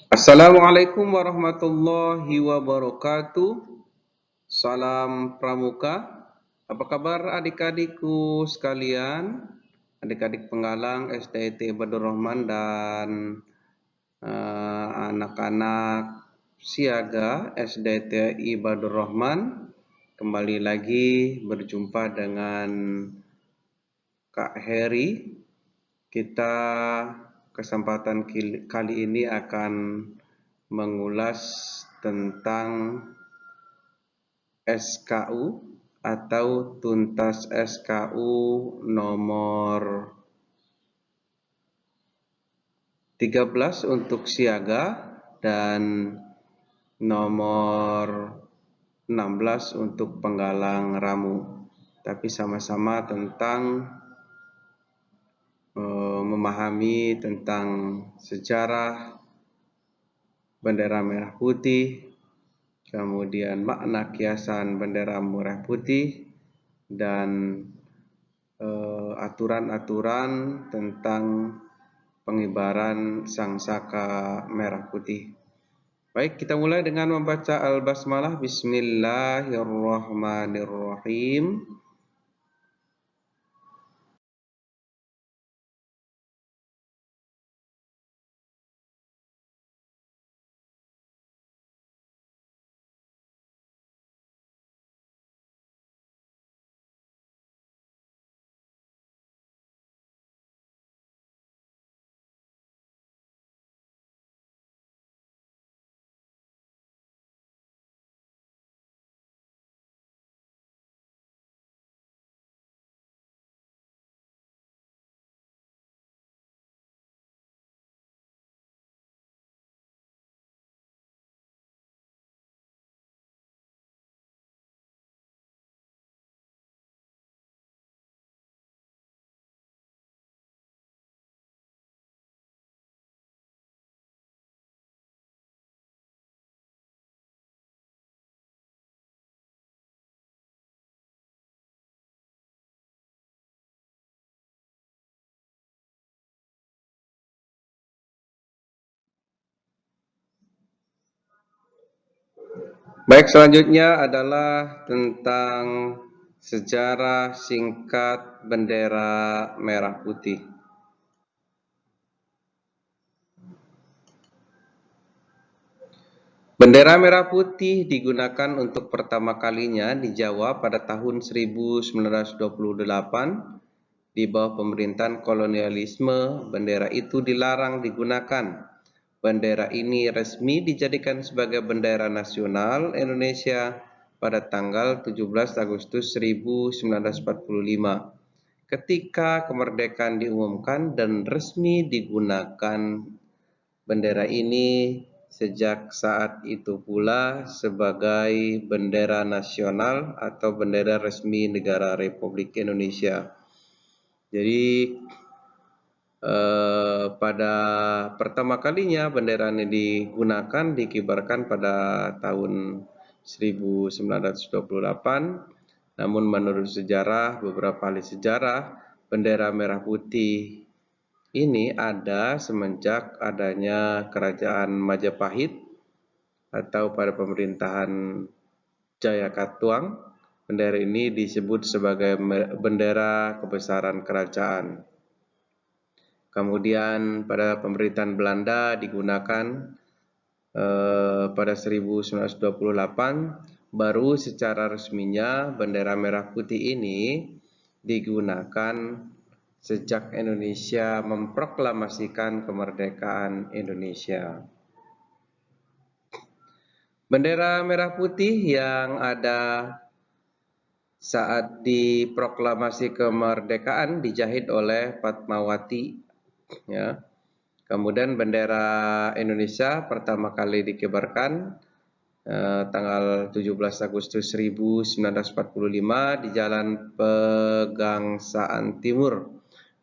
Assalamualaikum warahmatullahi wabarakatuh. Salam Pramuka. Apa kabar adik-adikku sekalian? Adik-adik penggalang SDIT Badur Rahman dan anak-anak siaga SDTI Badur Rahman. Kembali lagi berjumpa dengan Kak Heri. Kita kesempatan kali ini akan mengulas tentang SKU atau tuntas SKU nomor 13 untuk siaga dan nomor 16 untuk penggalang ramu. Tapi sama-sama tentang memahami tentang sejarah bendera merah putih, kemudian makna kiasan bendera merah putih, dan aturan-aturan tentang pengibaran sangsaka merah putih. Baik, kita mulai dengan membaca Al-Basmalah. Bismillahirrahmanirrahim. Baik, selanjutnya adalah tentang sejarah singkat bendera merah putih. Bendera merah putih digunakan untuk pertama kalinya di Jawa pada tahun 1928 di bawah pemerintahan kolonialisme. Bendera itu dilarang digunakan. Bendera ini resmi dijadikan sebagai bendera nasional Indonesia pada tanggal 17 Agustus 1945 ketika kemerdekaan diumumkan dan resmi digunakan. Bendera ini sejak saat itu pula sebagai bendera nasional atau bendera resmi negara Republik Indonesia. Jadi pada pertama kalinya bendera ini digunakan, dikibarkan pada tahun 1928. Namun menurut sejarah, beberapa ahli sejarah, bendera merah putih ini ada semenjak adanya Kerajaan Majapahit atau pada pemerintahan Jayakatwang. Bendera ini disebut sebagai bendera kebesaran kerajaan. Kemudian pada pemerintahan Belanda digunakan pada 1928, baru secara resminya bendera merah putih ini digunakan sejak Indonesia memproklamasikan kemerdekaan Indonesia. Bendera merah putih yang ada saat diproklamasi kemerdekaan dijahit oleh Fatmawati, ya. Kemudian bendera Indonesia pertama kali dikibarkan tanggal 17 Agustus 1945 di Jalan Pegangsaan Timur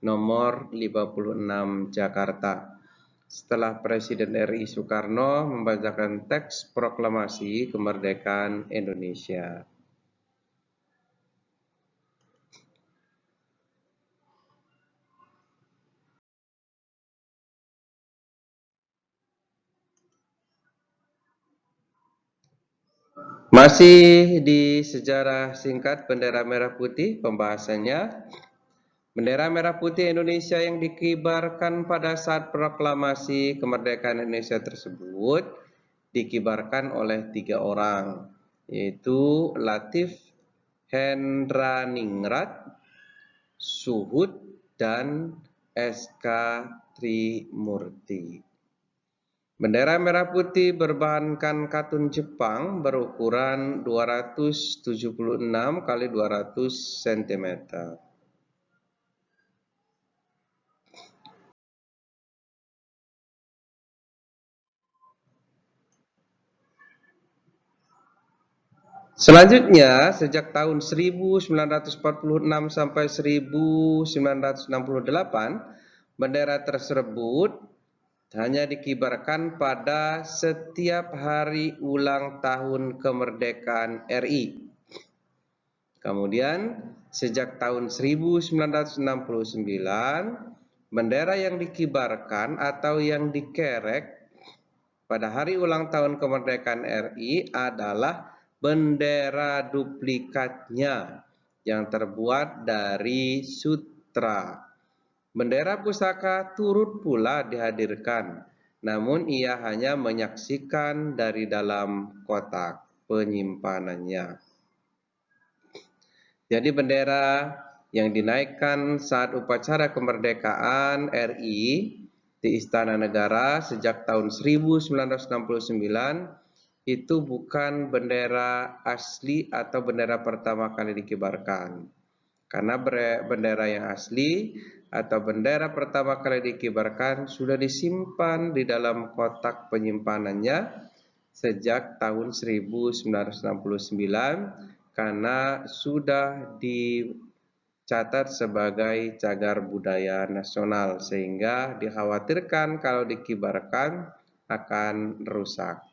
nomor 56 Jakarta. Setelah Presiden RI Soekarno membacakan teks proklamasi kemerdekaan Indonesia. Masih di sejarah singkat bendera merah putih pembahasannya. Bendera merah putih Indonesia yang dikibarkan pada saat proklamasi kemerdekaan Indonesia tersebut dikibarkan oleh 3 orang, yaitu Latif Hendraningrat, Suhud, dan SK Trimurti. Bendera merah putih berbahankan katun Jepang berukuran 276 kali 200 cm. Selanjutnya, sejak tahun 1946 sampai 1968, bendera tersebut hanya dikibarkan pada setiap hari ulang tahun kemerdekaan RI. Kemudian, sejak tahun 1969, bendera yang dikibarkan atau yang dikerek pada hari ulang tahun kemerdekaan RI adalah bendera duplikatnya yang terbuat dari sutra. Bendera pusaka turut pula dihadirkan, namun ia hanya menyaksikan dari dalam kotak penyimpanannya. Jadi bendera yang dinaikkan saat upacara kemerdekaan RI di Istana Negara sejak tahun 1969 itu bukan bendera asli atau bendera pertama kali dikibarkan. Karena bendera yang asli atau bendera pertama kali dikibarkan sudah disimpan di dalam kotak penyimpanannya sejak tahun 1969 karena sudah dicatat sebagai cagar budaya nasional sehingga dikhawatirkan kalau dikibarkan akan rusak.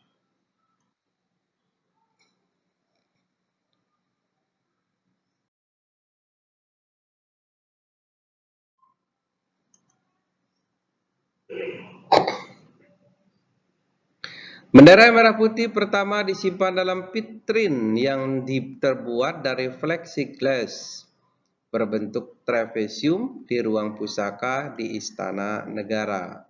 Bendera merah putih pertama disimpan dalam vitrin yang terbuat dari plexiglass berbentuk trapesium di ruang pusaka di Istana Negara.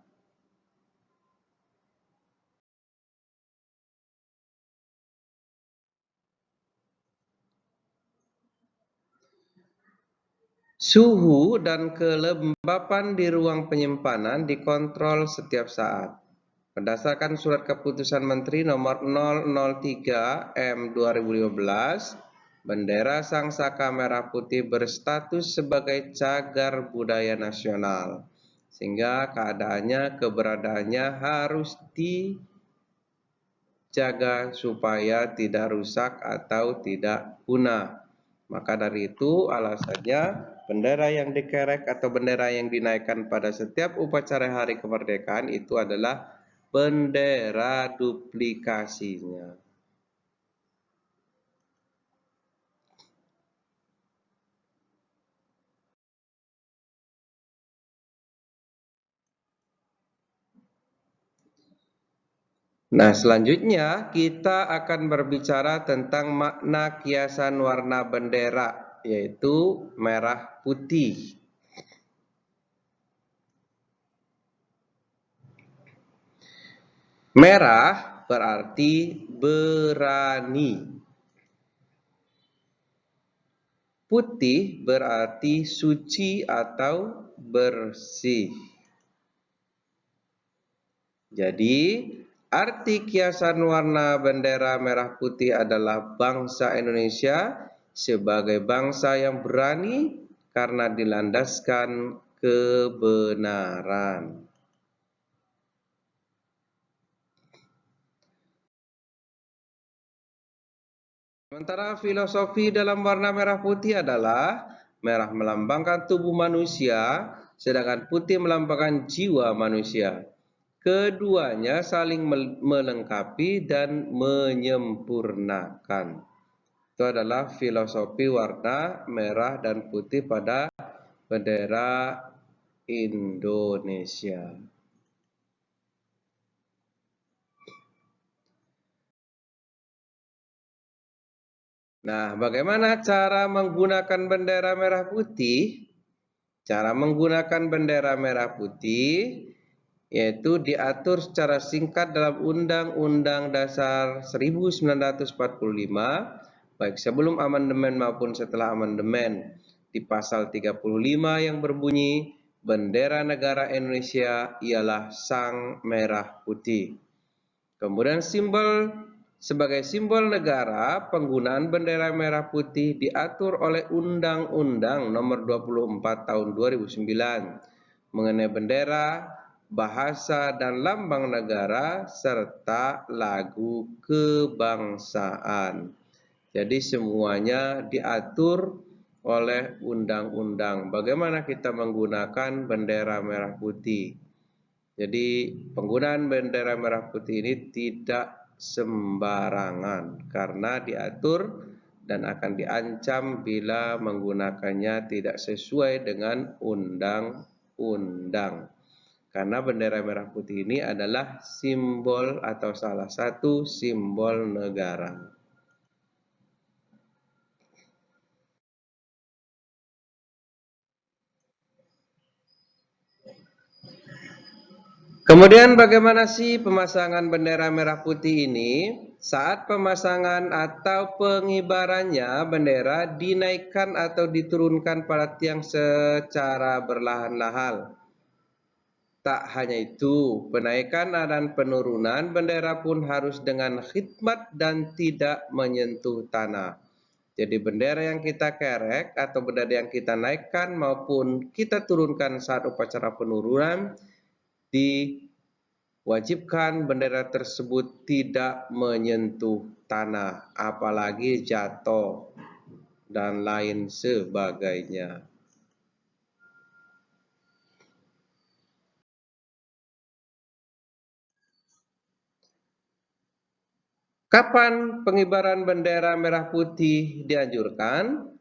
Suhu dan kelembapan di ruang penyimpanan dikontrol setiap saat. Berdasarkan Surat Keputusan Menteri Nomor 003 M 2015, bendera Sang Saka Merah Putih berstatus sebagai cagar budaya nasional, sehingga keberadaannya harus dijaga supaya tidak rusak atau tidak punah. Maka dari itu alasannya bendera yang dikerek atau bendera yang dinaikkan pada setiap upacara hari kemerdekaan itu adalah bendera duplikasinya. Nah, selanjutnya kita akan berbicara tentang makna kiasan warna bendera, yaitu merah putih. Merah berarti berani. Putih berarti suci atau bersih. Jadi, arti kiasan warna bendera merah putih adalah bangsa Indonesia sebagai bangsa yang berani karena dilandaskan kebenaran. Sementara filosofi dalam warna merah putih adalah merah melambangkan tubuh manusia, sedangkan putih melambangkan jiwa manusia. Keduanya saling melengkapi dan menyempurnakan. Itu adalah filosofi warna merah dan putih pada bendera Indonesia. Nah, bagaimana cara menggunakan bendera merah putih? Cara menggunakan bendera merah putih yaitu diatur secara singkat dalam Undang-Undang Dasar 1945, baik sebelum amandemen maupun setelah amandemen, di pasal 35 yang berbunyi, bendera negara Indonesia ialah sang merah putih. Kemudian sebagai simbol negara, penggunaan bendera merah putih diatur oleh Undang-Undang Nomor 24 Tahun 2009 mengenai bendera, bahasa dan lambang negara serta lagu kebangsaan. Jadi semuanya diatur oleh undang-undang. Bagaimana kita menggunakan bendera merah putih? Jadi penggunaan bendera merah putih ini tidak sembarangan karena diatur dan akan diancam bila menggunakannya tidak sesuai dengan undang-undang. Karena bendera merah putih ini adalah simbol atau salah satu simbol negara. Kemudian bagaimana sih pemasangan bendera merah putih ini? Saat pemasangan atau pengibarannya, bendera dinaikkan atau diturunkan pada tiang secara berlahan-lahan. Tak hanya itu, penaikan dan penurunan bendera pun harus dengan khidmat dan tidak menyentuh tanah. Jadi bendera yang kita kerek atau bendera yang kita naikkan maupun kita turunkan saat upacara penurunan diwajibkan bendera tersebut tidak menyentuh tanah, apalagi jatuh dan lain sebagainya. Kapan pengibaran bendera merah putih dianjurkan?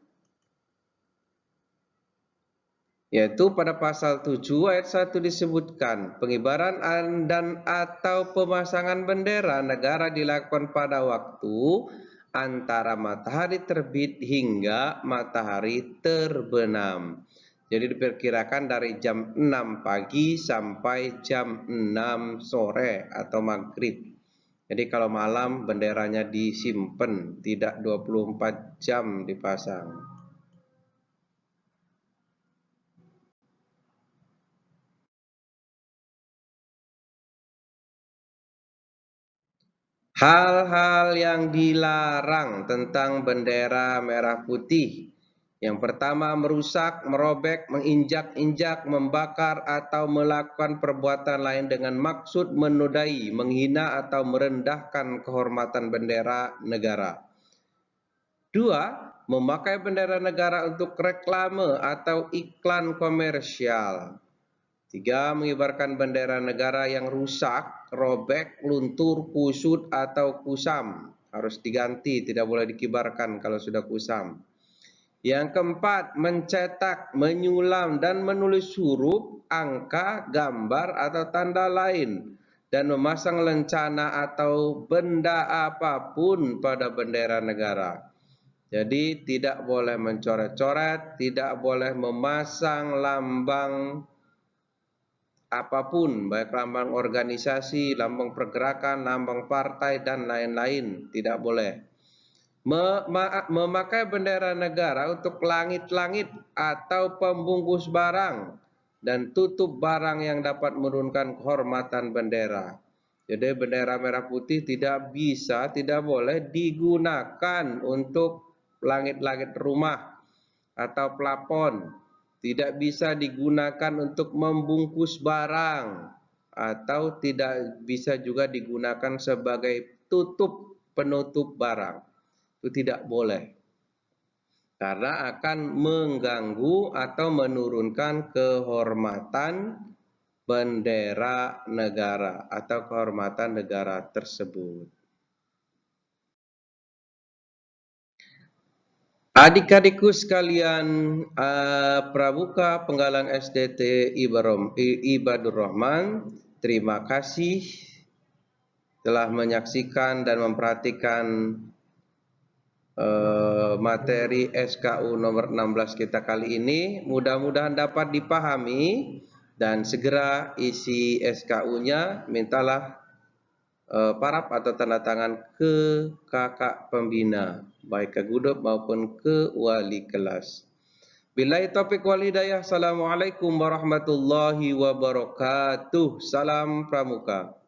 Yaitu pada pasal 7 ayat 1 disebutkan, pengibaran dan atau pemasangan bendera negara dilakukan pada waktu antara matahari terbit hingga matahari terbenam. Jadi diperkirakan dari jam 6 pagi sampai jam 6 sore atau maghrib. Jadi kalau malam benderanya disimpan, tidak 24 jam dipasang. Hal-hal yang dilarang tentang bendera merah putih. Yang pertama, merusak, merobek, menginjak-injak, membakar, atau melakukan perbuatan lain dengan maksud menodai, menghina, atau merendahkan kehormatan bendera negara. 2. Memakai bendera negara untuk reklame atau iklan komersial. 3. Mengibarkan bendera negara yang rusak, robek, luntur, kusut, atau kusam. Harus diganti, tidak boleh dikibarkan kalau sudah kusam. Yang keempat, mencetak, menyulam, dan menulis huruf, angka, gambar, atau tanda lain, dan memasang lencana atau benda apapun pada bendera negara. Jadi tidak boleh mencoret-coret, tidak boleh memasang lambang apapun, baik lambang organisasi, lambang pergerakan, lambang partai, dan lain-lain, tidak boleh. Memakai bendera negara untuk langit-langit atau pembungkus barang dan tutup barang yang dapat menurunkan kehormatan bendera. Jadi bendera merah putih tidak bisa, tidak boleh digunakan untuk langit-langit rumah atau plafon. Tidak bisa digunakan untuk membungkus barang atau tidak bisa juga digunakan sebagai penutup barang. Itu tidak boleh. Karena akan mengganggu atau menurunkan kehormatan bendera negara atau kehormatan negara tersebut. Adik-adikku sekalian, Pramuka Penggalang SDT Ibadur Rahman, terima kasih telah menyaksikan dan memperhatikan materi SKU nomor 16 kita kali ini. Mudah-mudahan dapat dipahami dan segera isi SKU-nya mintalah paraf atau tanda tangan ke kakak pembina, baik ke gudub maupun ke wali kelas. Billahi taufiq wal hidayah. Assalamualaikum warahmatullahi wabarakatuh. Salam Pramuka.